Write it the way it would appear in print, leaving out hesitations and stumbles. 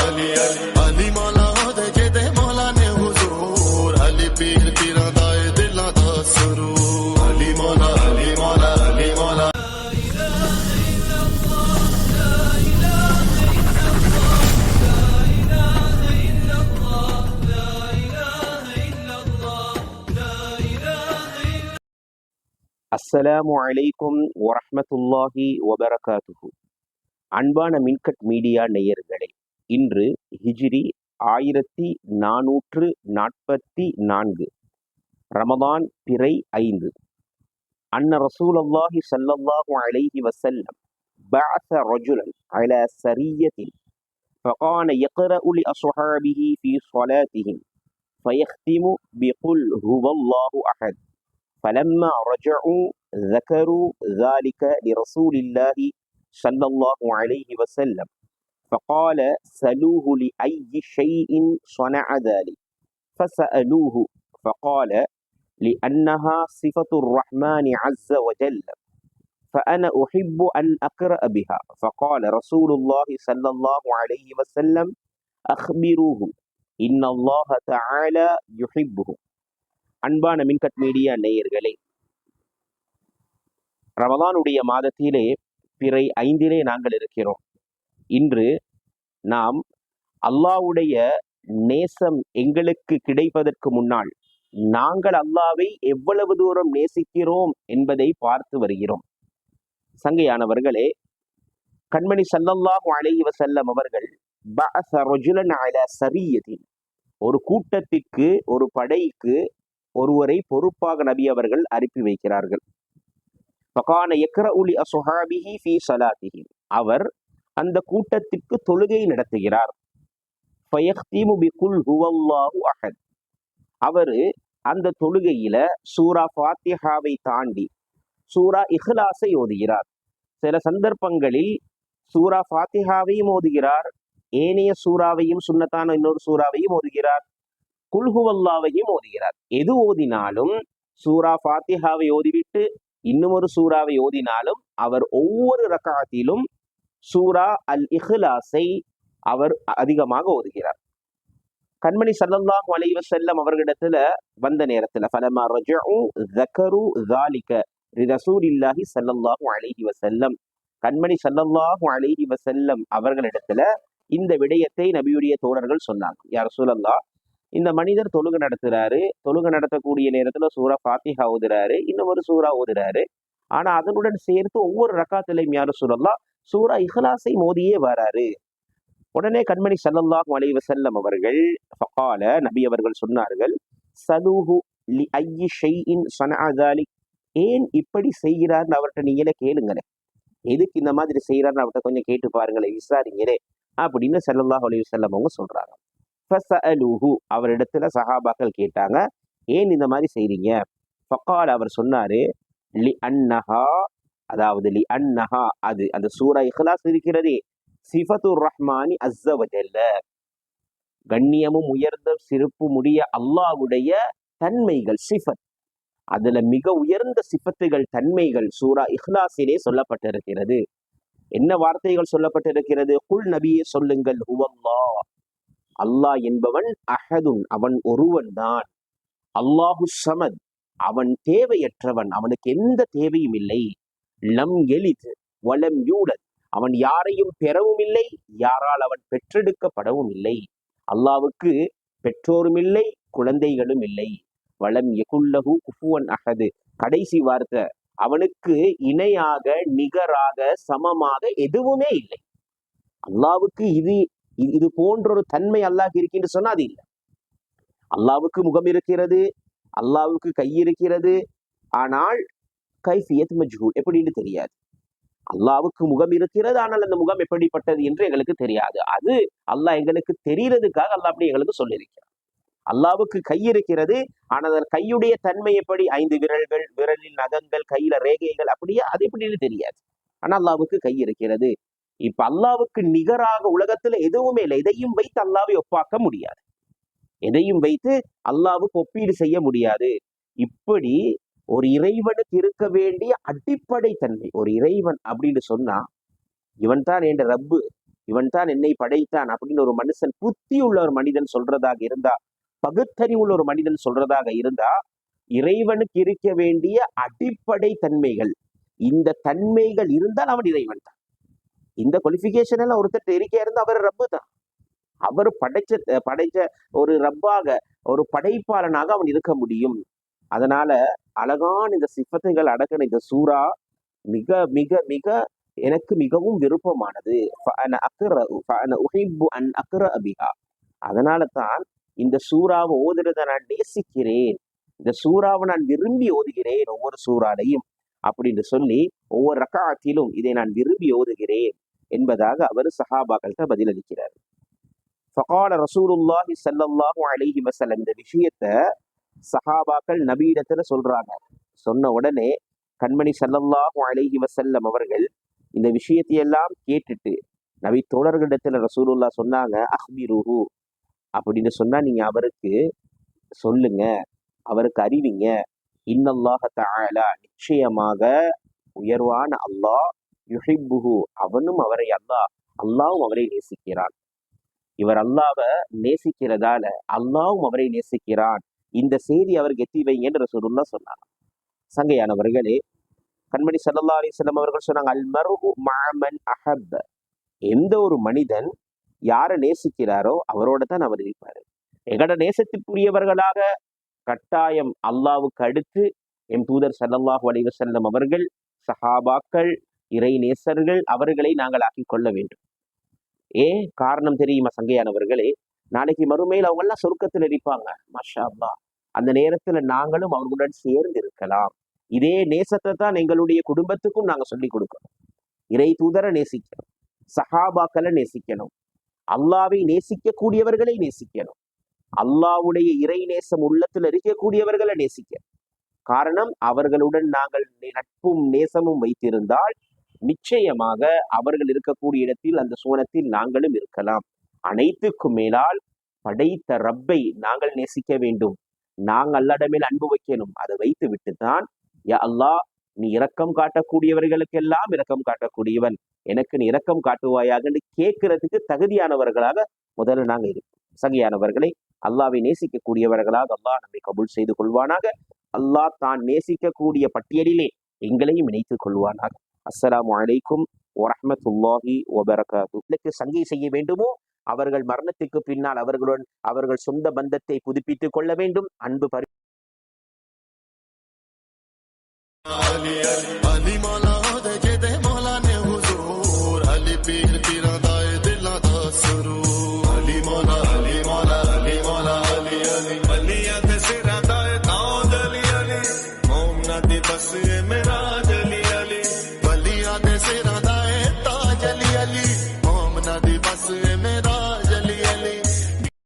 अली अली अली मौला दे जेदे मौला ने हुजूर अली पीर पीरां दा दिलां दा सुरूर अली मौला अली मौला अली मौला அஸ்ஸலாமு அலைக்கும் வரஹ்மத்துல்லாஹி வபரகாத்துஹு. அன்பான மின்கட் மீடியா நேயர்களே, இன்று ஹிஜ்ரி 1444 ரமதான் பிறை 5. அன்ன ரசூலல்லாஹி ஸல்லல்லாஹு அலைஹி வஸல்லம் பஅஸ ரஜுலன் அலா ஸரியத்தின் ஃபகான யக்ரஉ லிஅஸ்ஹாபிஹி ஃபீ ஸலாத்திஹிம் ஃபயக்திமு பிகுல் ஹுவல்லாஹு அஹத். فلما رجعوا ذكروا ذلك لرسول الله صلى الله عليه وسلم فقال سلوه لأي شيء صنع ذلك فسألوه فقال لأنها صفة الرحمن عز وجل فأنا أحب أن أقرأ بها. فقال رسول الله صلى الله عليه وسلم أخبروه إن الله تعالى يحبه. அன்பான மின்கட் மீடியா நேயர்களே, ரமதானுடைய மாதத்திலே பிறை 5 நாங்கள் இருக்கிறோம். இன்று நாம் அல்லாஹ்வுடைய நேசம் எங்களுக்கு கிடைப்பதற்கு முன்னால் நாங்கள் அல்லாஹ்வை எவ்வளவு தூரம் நேசிக்கிறோம் என்பதை பார்த்து வருகிறோம். சங்கையானவர்களே, கண்மணி ஸல்லல்லாஹு அலைஹி வஸல்லம் அவர்கள் பஅஸ ரஜுலன் அலா ஸரியத்தின், ஒரு கூட்டத்திற்கு, ஒரு படைக்கு ஒருவரை பொறுப்பாக நபி அவர்கள் அனுப்பி வைக்கிறார்கள். ஃபகான யக்ரஉ லிஅஸ்ஹாபிஹி ஃபீ ஸலாத்திஹி, அவர் அந்த கூட்டத்திற்கு தொழுகை நடத்துகிறார். ஃபயக்திமு பிகுல் ஹுவல்லாஹு அஹத், அவர் அந்த தொழுகையில சூரா ஃபாத்திஹாவை தாண்டி சூரா இஹ்லாஸை ஓதுகிறார். சில சந்தர்ப்பங்களில் சூரா ஃபாத்திஹாவையும் ஓதுகிறார், ஏனைய சூறாவையும் சுன்னத்தான இன்னொரு சூறாவையும் ஓதுகிறார், குல்ஹுவல்லாவையும் ஓதுகிறார். எது ஓதினாலும், சூரா ஃபாத்திஹாவை ஓதிவிட்டு இன்னும் ஒரு சூறாவை ஓதினாலும், அவர் ஒவ்வொரு ரக்காத்திலும் சூரா அல் இஹ்லாஸை அவர் அதிகமாக ஓதுகிறார். கண்மணி ஸல்லல்லாஹு அலைஹி வஸல்லம் அவர்களிடத்துல வந்த நேரத்துல ஃபலமா ரஜஉ ذكرு ذلك لرسولில்லாஹி ஸல்லல்லாஹு அலைஹி வஸல்லம், கண்மணி ஸல்லல்லாஹு அலைஹி வஸல்லம் அவர்களிடத்துல இந்த விடயத்தை நபியுடைய தோழர்கள் சொன்னாங்க. யா ரசூலல்லாஹ், இந்த மனிதர் தொழுகை நடத்துறாரு, தொழுகை நடத்தக்கூடிய நேரத்துல சூரா ஃபாத்திஹா ஓதுறாரு, இன்னும் ஒரு சூறா ஓதுறாரு, ஆனா அதனுடன் சேர்த்து ஒவ்வொரு ரக்காத்திலையும் யா ரசூலல்லாஹ் சூரா இஹ்லாஸை மோதியே வராரு. உடனே கண்மணி ஸல்லல்லாஹு அலைஹி வஸல்லம் அவர்கள் ஃபகால, நபி அவர்கள் சொன்னார்கள், சலூஹு லிஅய்யி ஷைஇன் ஸனஅ ذلك, ஏன் இப்படி செய்கிறார்னு அவர்கிட்ட நீங்களே கேளுங்களேன், எதுக்கு இந்த மாதிரி செய்யறாருன்னு அவர்கிட்ட கொஞ்சம் கேட்டு பாருங்களேன், விசாரிங்களே அப்படின்னு ஸல்லல்லாஹு அலைஹி வஸல்லம் அவங்க சொல்றாங்க. ஃபஸஅலூஹு, அவரிடத்துல சஹாபாக்கள் கேட்டாங்க, ஏன் இந்த மாதிரி செய்றீங்க? ஃபகால், அவர் சொன்னாரு, லி அன்னஹா, அதாவது லி அன்னஹா, அது அந்த சூரா இஹ்லாஸ் இருக்கிறதே, சிஃபத்துர் ரஹ்மானி அஸ்ஸ வஜல்ல, கண்ணியமும் உயர்ந்த சிறப்பும் உடைய அல்லாஹ்வுடைய தன்மைகள், சிஃபத், அதுல மிக உயர்ந்த சிஃபத்துகள், தன்மைகள் சூரா இஹ்லாஸிலே சொல்லப்பட்டிருக்கிறது. என்ன வார்த்தைகள் சொல்லப்பட்டிருக்கிறது? குல், நபியே சொல்லுங்கள், ஹுவல்லாஹ், அல்லாஹ் என்பவன், அஹதுன், அவன் ஒருவன் தான், அல்லாஹு ஸமத், அவன் தேவையற்றவன், அவனுக்கு எந்த தேவையும் இல்லை, லம் யலித் வலம் யூலத், அவன் யாரையும் பெறவும் இல்லை, யாரால் அவன் பெற்றெடுக்கப்படவும் இல்லை, அல்லாஹ்வுக்கு பெற்றோரும் இல்லை, குழந்தைகளும் இல்லை, வலம் யகுல்லஹு குஃபுவன் அஹது, கடைசி வார்த்தை, அவனுக்கு இணையாக, நிகராக, சமமாக எதுவுமே இல்லை. அல்லாஹ்வுக்கு இது போன்ற ஒரு தன்மை அல்லாஹ் இருக்கின்ற சொன்னா அது இல்லை. அல்லாஹ்வுக்கு முகம் இருக்கிறது, அல்லாஹ்வுக்கு கை இருக்கிறது, ஆனால் கைஃபியத் மஜ்ஹூல், எப்படின்னு தெரியாது. அல்லாஹ்வுக்கு முகம் இருக்கிறது, ஆனால் அந்த முகம் எப்படிப்பட்டது என்று எங்களுக்கு தெரியாது. அது அல்லாஹ் எங்களுக்கு தெரியறதுக்காக அல்லாஹ் அப்படி எங்களுக்கு சொல்லியிருக்கிறார். அல்லாஹ்வுக்கு கை இருக்கிறது, ஆனால் அந்த கையுடைய தன்மை எப்படி, 5 விரல்கள், விரலில் நகங்கள், கையில ரேகைகள், அப்படியே அது எப்படின்னு தெரியாது. ஆனா அல்லாஹ்வுக்கு கை இருக்கிறது. இப்ப அல்லாஹ்வுக்கு நிகராக உலகத்துல எதுவுமே இல்லை. எதையும் வைத்து அல்லாஹ்வை ஒப்பாக்க முடியாது, எதையும் வைத்து அல்லாஹ்வுக்கு ஒப்பீடு செய்ய முடியாது. இப்படி ஒரு இறைவனுக்கு இருக்க வேண்டிய அடிப்படை தன்மை, ஒரு இறைவன் அப்படின்னு சொன்னா, இவன் தான் என் ரப்பு, இவன் தான் என்னை படைத்தான் அப்படின்னு ஒரு மனுஷன், புத்தி உள்ள ஒரு மனிதன் சொல்றதாக இருந்தா, பகுத்தறிவுள்ள ஒரு மனிதன் சொல்றதாக இருந்தா, இறைவனுக்கு இருக்க வேண்டிய அடிப்படை தன்மைகள், இந்த தன்மைகள் இருந்தால் அவன் இறைவன் தான். இந்த குவாலிபிகேஷன் எல்லாம் ஒருத்தர் இருக்க இருந்தா அவர் ரப்பு தான். அவர் படைச்ச ஒரு ரப்பாக, ஒரு படைப்பாளனாக அவன் இருக்க முடியும். அதனால அழகான இந்த சிஃபத்துகள் அடக்கின இந்த சூரா மிக மிக மிக எனக்கு மிகவும் விருப்பமானது. அதனால தான் இந்த சூறாவை ஓதுறத நான் நேசிக்கிறேன், இந்த சூறாவை நான் விரும்பி ஓதுகிறேன் ஒவ்வொரு சூறாலையும் அப்படின்னு சொல்லி, ஒவ்வொரு ரக்காத்திலும் இதை நான் விரும்பி ஓதுகிறேன் என்பதாக அவர் சஹாபாக்கள்கிட்ட பதிலளிக்கிறார். ஃபகால ரசூலுல்லாஹி ஸல்லல்லாஹு அலைஹி வஸல்லம், இந்த விஷயத்த சஹாபாக்கள் நபியிடத்துல சொல்றாங்க. சொன்ன உடனே கண்மணி ஸல்லல்லாஹு அலைஹி வஸல்லம் அவர்கள் இந்த விஷயத்தையெல்லாம் கேட்டுட்டு நபி தோழர்களிடத்துல ரசூலுல்லா சொன்னாங்க, அஹ்பிருஹு அப்படின்னு சொன்னா நீங்க அவருக்கு சொல்லுங்க, அவருக்கு அறிவிங்க, இன்னல்லாஹ தஆலா நிச்சயமாக உயர்வான அல்லாஹ், யுஹிப்புஹு அவனும் அவரை அல்லாஹ்வும் அவரை நேசிக்கிறான். இவர் அல்லாஹ்வை நேசிக்கிறதால அல்லாஹ்வும் அவரை நேசிக்கிறான். இந்த செய்தி அவருக்கு எத்தி வைங்கன்னு ரசூலுல்லாஹ் சொன்னாங்க. சங்கையானவர்களே, கண்மணி ஸல்லல்லாஹு அலைஹி வஸல்லம் அவர்கள் சொன்னாங்க, அல் மர்உ மஅ மன் அஹப்ப, எந்த ஒரு மனிதன் யாரை நேசிக்கிறாரோ அவரோட தான் அவர் இருப்பாரு. எங்கட நேசத்திற்குரியவர்களாக கட்டாயம் அல்லாஹ்வுக்கு அடுத்து எம் தூதர் ஸல்லல்லாஹு அலைஹி வஸல்லம் அவர்கள், சஹாபாக்கள், இறை நேசர்கள், அவர்களை நாங்கள் ஆக்கிக் கொள்ள வேண்டும். ஏன் காரணம் தெரியுமா சங்கையானவர்களே? நாளைக்கு மறுமையில் அவங்க எல்லாம் சொர்க்கத்தில் இருப்பாங்க, மாஷா அல்லாஹ். அந்த நேரத்துல நாங்களும் அவர்களுடன் சேர்ந்து இருக்கலாம். இதே நேசத்தை தான் எங்களுடைய குடும்பத்துக்கும் நாங்க சொல்லி கொடுக்கணும். இறை தூதரை நேசிக்கணும், சஹாபாக்களை நேசிக்கணும், அல்லாவை நேசிக்கக்கூடியவர்களை நேசிக்கணும், அல்லாவுடைய இறை நேசம் உள்ளத்துல இருக்கக்கூடியவர்களை நேசிக்கணும். காரணம், அவர்களுடன் நாங்கள் நட்பும் நேசமும் வைத்திருந்தால் நிச்சயமாக அவர்கள் இருக்கக்கூடிய இடத்தில் அந்த சூனத்தில் நாங்களும் இருக்கலாம். அனைத்துக்கும் மேலால் படைத்த ரப்பை நாங்கள் நேசிக்க வேண்டும். நாங்கள் அல்லாஹ்வின் மேல் அன்பு வைக்கணும். அதை வைத்து விட்டுத்தான், யா அல்லாஹ், நீ இரக்கம் காட்டக்கூடியவர்களுக்கெல்லாம் இரக்கம் காட்டக்கூடியவன், எனக்கு நீ இரக்கம் காட்டுவாயாக என்று கேட்கறதுக்கு தகுதியானவர்களாக முதல்ல நாங்கள் இருக்கோம். சகியானவர்களை, அல்லாவை நேசிக்கக்கூடியவர்களாக அல்லாஹ் நம்மை கபூல் செய்து கொள்வானாக. அல்லாஹ் தான் நேசிக்கக்கூடிய பட்டியலிலே எங்களையும் இணைத்துக் கொள்வானாக. அஸ்ஸலாமு அலைக்கும் வரஹ்மத்துல்லாஹி வபரகாத்துஹு. சங்கை செய்ய வேண்டுமோ அவர்கள் மரணத்துக்கு பின்னால் அவர்கள் சொந்த பந்தத்தை புதுப்பித்துக் கொள்ள வேண்டும். அன்பு अली मौला दे जेदे मौला ने हुजूर, अली पीर पीरां दा दिलां दा सुरूर, अली मौला अली मौला अली मौला अली अली अली ते सिरां दा ताज अली अली, मोम ना दी बस मेरा